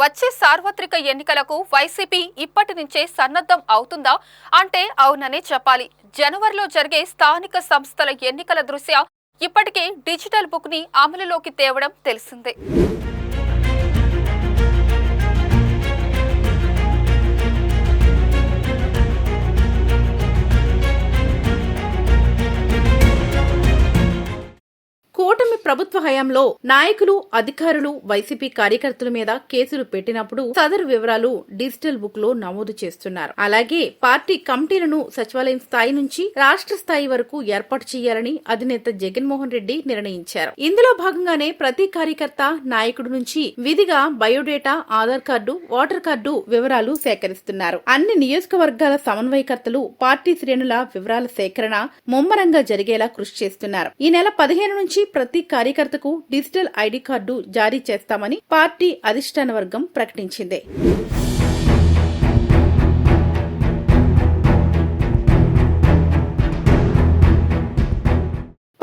వచ్చే సార్వత్రిక ఎన్నికలకు వైసీపీ ఇప్పటి నుంచే సన్నద్ధం అవుతుందా అంటే అవుననే చెప్పాలి. జనవరిలో జరిగే స్థానిక సంస్థల ఎన్నికల దృష్ట్యా ఇప్పటికే డిజిటల్ బుక్ ని అమలులోకి తేవడం తెలిసిందే. కూటమి ప్రభుత్వ హయాంలో నాయకులు, అధికారులు, వైసీపీ కార్యకర్తల మీద కేసులు పెట్టినప్పుడు సదరు వివరాలు డిజిటల్ బుక్ లో నమోదు చేస్తున్నారు. అలాగే పార్టీ కమిటీలను సచివాలయం స్థాయి నుంచి రాష్ట్ర స్థాయి వరకు ఏర్పాటు చేయాలని అధినేత జగన్మోహన్ రెడ్డి నిర్ణయించారు. ఇందులో భాగంగానే ప్రతి కార్యకర్త, నాయకుడి నుంచి విధిగా biodata, Aadhaar card, voter card వివరాలు సేకరిస్తున్నారు. అన్ని నియోజకవర్గాల సమన్వయకర్తలు పార్టీ శ్రేణుల వివరాల సేకరణ ముమ్మరంగా జరిగేలా కృషి చేస్తున్నారు. ఈ నెల 15 నుంచి ప్రతి కార్యకర్తకు డిజిటల్ ఐడి కార్డు జారీ చేస్తామని పార్టీ అధిష్టాన వర్గం ప్రకటించింది.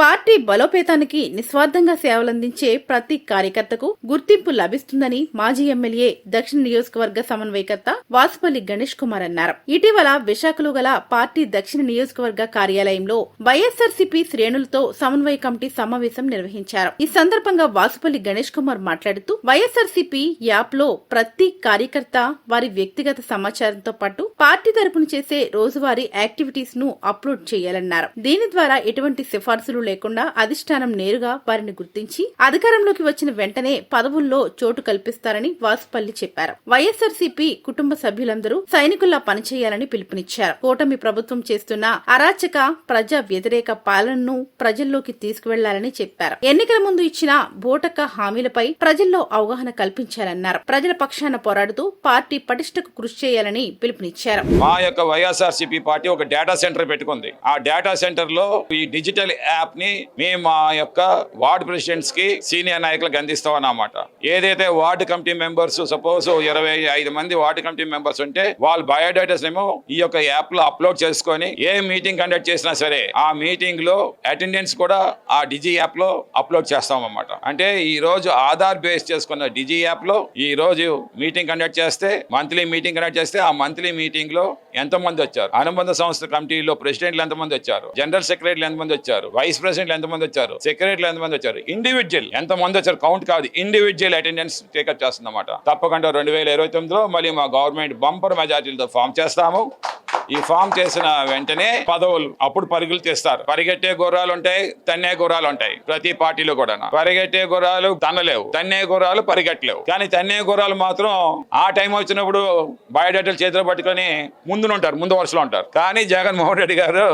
పార్టీ బలోపేతానికి నిస్వార్థంగా సేవలందించే ప్రతి కార్యకర్తకు గుర్తింపు లభిస్తుందని మాజీ ఎమ్మెల్యే దక్షిణ నియోజకవర్గ సమన్వయకర్త వాసుపల్లి గణేష్ కుమార్ అన్నారు. ఇటీవల విశాఖలో గల పార్టీ దక్షిణ నియోజకవర్గ కార్యాలయంలో వైఎస్ఆర్సీపీ శ్రేణులతో సమన్వయ కమిటీ సమావేశం నిర్వహించారు. ఈ సందర్భంగా వాసుపల్లి గణేష్ కుమార్ మాట్లాడుతూ వైఎస్ఆర్సీపీ యాప్ లో ప్రతి కార్యకర్త వారి వ్యక్తిగత సమాచారంతో పాటు పార్టీ తరపున చేసే రోజువారీ యాక్టివిటీస్ ను అప్లోడ్ చేయాలన్నారు. దీని ద్వారా ఎటువంటి సిఫార్సులు లేకుండా అధిష్టానం నేరుగా వారిని గుర్తించి అధికారంలోకి వచ్చిన వెంటనే పదవుల్లో చోటు కల్పిస్తారని వాసుపల్లి చెప్పారు. వైఎస్ఆర్సీపీ కుటుంబ సభ్యులందరూ సైనికుల్లా పనిచేయాలని పిలుపునిచ్చారు. కూటమి ప్రభుత్వం చేస్తున్న అరాచక, ప్రజా వ్యతిరేక పాలనను ప్రజల్లోకి తీసుకువెళ్లాలని చెప్పారు. ఎన్నికల ముందు ఇచ్చిన బూటక హామీలపై ప్రజల్లో అవగాహన కల్పించాలన్నారు. ప్రజల పక్షాన పోరాడుతూ పార్టీ పటిష్టకు కృషి చేయాలని పిలుపునిచ్చారు. మా యొక్క వైఎస్ఆర్సీపీ పార్టీ ఒక డేటా సెంటర్ పెట్టుకుంది. ఆ డేటా సెంటర్ లో ఈ డిజిటల్ యాప్ ని మేము మా యొక్క వార్డు ప్రెసిడెంట్స్ కి, సీనియర్ నాయకులకు అందిస్తాం అన్నమాట. ఏదైతే వార్డు కమిటీ మెంబర్స్ సపోజ్ 25 మంది వార్డు కమిటీ మెంబర్స్ ఉంటే వాళ్ళ బయోడేటాస్ ఏమో ఈ యొక్క యాప్ లో అప్లోడ్ చేసుకొని ఏ మీటింగ్ కండక్ట్ చేసినా సరే ఆ మీటింగ్ లో అటెండెన్స్ కూడా ఆ డిజి యాప్ లో అప్లోడ్ చేస్తాం అన్నమాట. అంటే ఈ రోజు ఆధార్ బేస్ చేసుకున్న డిజి యాప్ లో ఈ రోజు మీటింగ్ కండక్ట్ చేస్తే, మంత్లీ మీటింగ్ కండక్ట్ చేస్తే ఆ మంత్లీ మీటింగ్ లో ఎంతమంది వచ్చారు, అనుబంధ సంస్థ కమిటీలో ప్రెసిడెంట్లు ఎంతమంది వచ్చారు, జనరల్ సెక్రటరీలు ఎంతమంది వచ్చారు, వైస్ ప్రెసిడెంట్లు ఎంతమంది వచ్చారు, సెక్రటరీలు ఎంతమంది వచ్చారు, ఇండివిజువల్ ఎంతమంది వచ్చారు, కౌంట్ కాదు, ఇండివిజువల్ అటెండెన్స్ టేకప్ చేస్తుంది అన్నమాట. తప్పకుండా 2029లో మళ్ళీ మా గవర్నమెంట్ బంపర్ మెజార్టీలతో ఫామ్ చేస్తాము. ఈ ఫామ్ చేసిన వెంటనే పదవులు అప్పుడు పరుగులు తీస్తారు. పరిగెట్టే గుర్రాలు ఉంటాయి, తన్నే గుర్రాలు ఉంటాయి. ప్రతి పార్టీలో కూడా పరిగెట్టే గుర్రాలు తన్నలేవు, తన్నే గుర్రాలు పరిగెట్టలేవు. కానీ తన్నే గుర్రాలు మాత్రం ఆ టైం వచ్చినప్పుడు బయోడేటాలు చేతిలో పట్టుకొని ముందునుంటారు, ముందు వరుసలో ఉంటారు. కానీ జగన్మోహన్ రెడ్డి గారు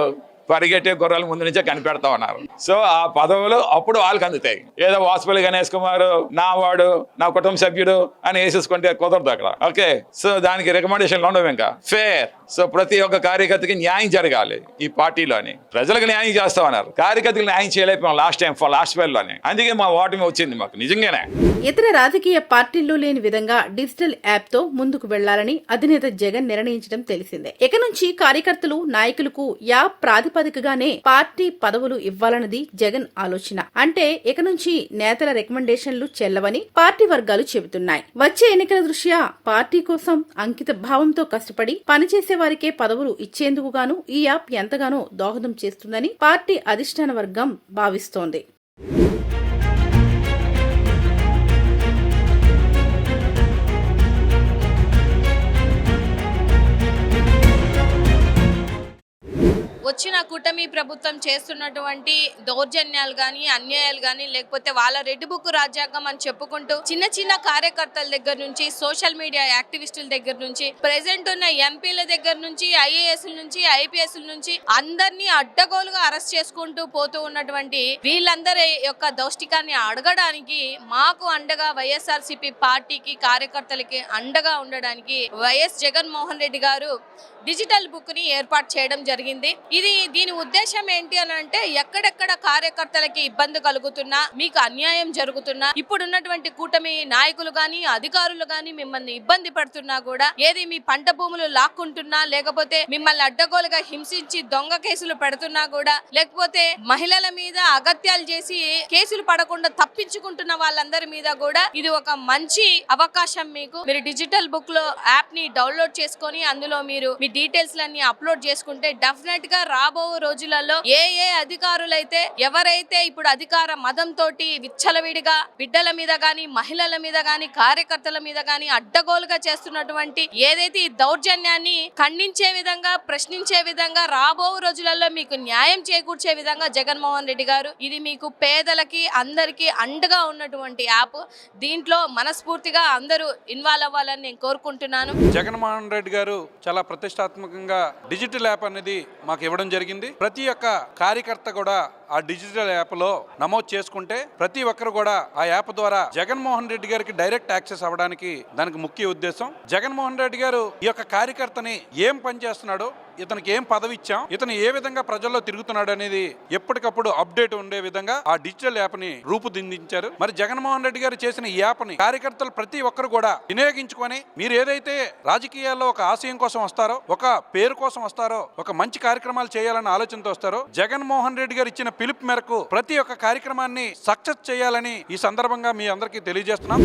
పరిగెట్టే గుర్రాలు ముందు నుంచే కనిపెడతా ఉన్నారు. సో ఆ పదవులు అప్పుడు వాళ్ళకి అందుతాయి. ఏదో వాసుపల్లి గణేష్ కుమార్ నా వాడు, నా కుటుంబ సభ్యుడు అని వేసేసుకుంటే కుదరదు అక్కడ. ఓకే, సో దానికి రికమెండేషన్లు ఉండవు. ఇంకా ఫేర్. సో ప్రతి ఒక్క కార్యకర్తకి న్యాయం జరగాలి ఈ పార్టీలోని. ప్రజలకు న్యాయం చేస్తామన్నారు, కార్యకర్తలకు న్యాయం చేయలేకపోయాం లాస్ట్ ఫెయిల్లోనే. అందుకే మా ఓటమి వచ్చింది మాకు నిజంగానే. ఇతర రాజకీయ పార్టీల్లో లేని విధంగా డిజిటల్ యాప్ తో ముందుకు వెళ్లాలని అధినేత జగన్ నిర్ణయించడం తెలిసిందే. ఇక నుంచి కార్యకర్తలు, నాయకులకు యాప్ ప్రాతిపదికగానే పార్టీ పదవులు ఇవ్వాలన్నది జగన్ ఆలోచన. అంటే ఇక నుంచి నేతల రికమెండేషన్లు చెల్లవని పార్టీ వర్గాలు చెబుతున్నాయి. వచ్చే ఎన్నికల దృష్ట్యా పార్టీ కోసం అంకిత భావంతో కష్టపడి పనిచేసే వారికే పదవులు ఇచ్చేందుకు గాను ఈ యాప్ ఎంతగానో దోహదం చేస్తుందని పార్టీ అధిష్టాన వర్గం భావిస్తోంది. వచ్చిన కూటమి ప్రభుత్వం చేస్తున్నటువంటి దౌర్జన్యాలు కానీ, అన్యాయాలు కానీ, లేకపోతే వాళ్ళ రెడ్ బుక్ రాజ్యాంగం అని చెప్పుకుంటూ చిన్న చిన్న కార్యకర్తల దగ్గర నుంచి, సోషల్ మీడియా యాక్టివిస్టుల దగ్గర నుంచి, ప్రెసెంట్ ఉన్న ఎంపీల దగ్గర నుంచి, ఐఏఎస్ల నుంచి, ఐపీఎస్ల నుంచి అందరినీ అడ్డగోలుగా అరెస్ట్ చేసుకుంటూ పోతూ ఉన్నటువంటి వీళ్ళందరి యొక్క దౌష్టికాన్ని అడగడానికి మాకు అండగా వైఎస్ఆర్సీపీ పార్టీకి, కార్యకర్తలకి అండగా ఉండడానికి వైఎస్ జగన్మోహన్ రెడ్డి గారు డిజిటల్ బుక్ ని ఏర్పాటు చేయడం జరిగింది. దీని ఉద్దేశం ఏంటి అని అంటే ఎక్కడెక్కడ కార్యకర్తలకి ఇబ్బంది కలుగుతున్నా, మీకు అన్యాయం జరుగుతున్నా, ఇప్పుడున్నటువంటి కూటమి నాయకులు గాని అధికారులు గాని మిమ్మల్ని ఇబ్బంది పడుతున్నా కూడా, ఏది మీ పంట భూములు లాక్కుంటున్నా, లేకపోతే మిమ్మల్ని అడ్డగోలుగా హింసించి దొంగ కేసులు పెడుతున్నా కూడా, లేకపోతే మహిళల మీద అగత్యాలు చేసి కేసులు పడకుండా తప్పించుకుంటున్న వాళ్ళందరి మీద కూడా ఇది ఒక మంచి అవకాశం. మీరు డిజిటల్ బుక్ లో యాప్ ని డౌన్లోడ్ చేసుకొని అందులో మీరు మీ డీటెయిల్స్ లన్నీ అప్లోడ్ చేసుకుంటే డెఫినెట్ గా రాబో రోజులలో ఏ అధికారులైతే ఎవరైతే ఇప్పుడు అధికార మదం తోటి విచ్చలవిడిగా బిడ్డల మీద గాని మహిళల మీద గాని కార్యకర్తల మీద గాని అడ్డగోలుగా చేస్తున్నటువంటి ఏదైతే ఈ దౌర్జన్యాన్ని ఖండించే విధంగా ప్రశ్నించే విధంగా రాబో రోజులలో మీకు న్యాయం చేకూర్చే విధంగా జగన్మోహన్ రెడ్డి గారు ఇది మీకు పేదలకి అందరికీ అండగా ఉన్నటువంటి యాప్. దీంట్లో మనస్ఫూర్తిగా అందరూ ఇన్వాల్వ్ అవ్వాలని నేను కోరుకుంటున్నాను. జగన్మోహన్ రెడ్డి గారు చాలా ప్రతిష్టాత్మకంగా డిజిటల్ యాప్ అనేది మాకు ఇవ్వడం జరిగింది. ప్రతి ఒక్క కార్యకర్త కూడా ఆ డిజిటల్ యాప్ లో నమోదు చేసుకుంటే ప్రతి ఒక్కరు కూడా ఆ యాప్ ద్వారా జగన్మోహన్ రెడ్డి గారికి డైరెక్ట్ యాక్సెస్ అవ్వడానికి దానికి ముఖ్య ఉద్దేశం. జగన్మోహన్ రెడ్డి గారు ఈ యొక్క కార్యకర్తని ఏం పని చేస్తున్నాడో, ఇతనికి ఏం పదవి ఇచ్చాం, ఇతను ఏ విధంగా ప్రజల్లో తిరుగుతున్నాడు అనేది ఎప్పటికప్పుడు అప్డేట్ ఉండే విధంగా ఆ డిజిటల్ యాప్ ని రూపుదిద్దించారు. మరి జగన్మోహన్ రెడ్డి గారు చేసిన ఈ యాప్ ని కార్యకర్తలు ప్రతి ఒక్కరు కూడా వినియోగించుకొని మీరు ఏదైతే రాజకీయాల్లో ఒక ఆశయం కోసం వస్తారో, ఒక పేరు కోసం వస్తారో, ఒక మంచి కార్యక్రమాలు చేయాలన్న ఆలోచనతో వస్తారో, జగన్మోహన్ రెడ్డి గారు ఇచ్చిన పిలుపు మేరకు ప్రతి ఒక్క కార్యక్రమాన్ని సక్సెస్ చేయాలని ఈ సందర్భంగా మీ అందరికీ తెలియజేస్తున్నాం.